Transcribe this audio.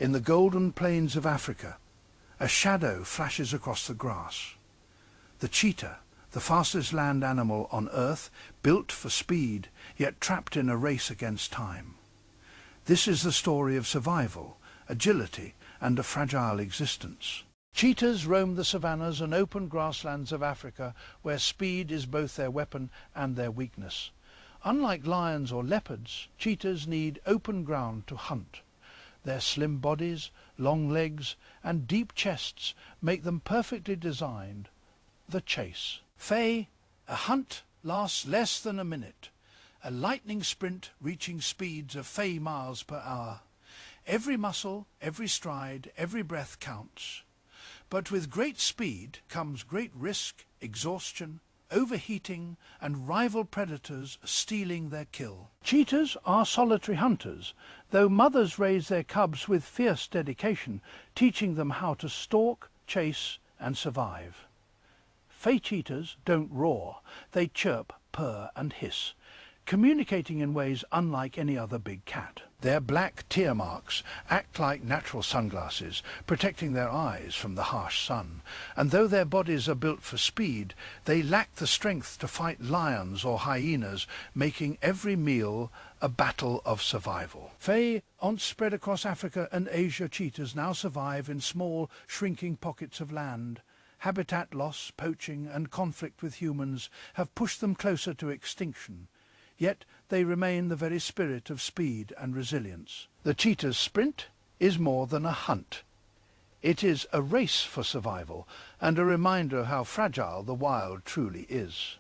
In the golden plains of Africa, a shadow flashes across the grass. The cheetah, the fastest land animal on Earth, built for speed, yet trapped in a race against time. This is the story of survival, agility, and a fragile existence. Cheetahs roam the savannas and open grasslands of Africa, where speed is both their weapon and their weakness. Unlike lions or leopards, cheetahs need open ground to hunt. Their slim bodies, long legs, and deep chests make them perfectly designed. The chase. A hunt lasts less than a minute. A lightning sprint reaching speeds of miles per hour. Every muscle, every stride, every breath counts. But with great speed comes great risk, exhaustion, overheating, and rival predators stealing their kill. Cheetahs are solitary hunters, though mothers raise their cubs with fierce dedication, teaching them how to stalk, chase, and survive. Cheetahs don't roar, they chirp, purr, and hiss, communicating in ways unlike any other big cat. Their black tear marks act like natural sunglasses, protecting their eyes from the harsh sun. And though their bodies are built for speed, they lack the strength to fight lions or hyenas, making every meal a battle of survival. Once spread across Africa and Asia, cheetahs now survive in small, shrinking pockets of land. Habitat loss, poaching, and conflict with humans have pushed them closer to extinction. Yet they remain the very spirit of speed and resilience. The cheetah's sprint is more than a hunt. It is a race for survival and a reminder how fragile the wild truly is.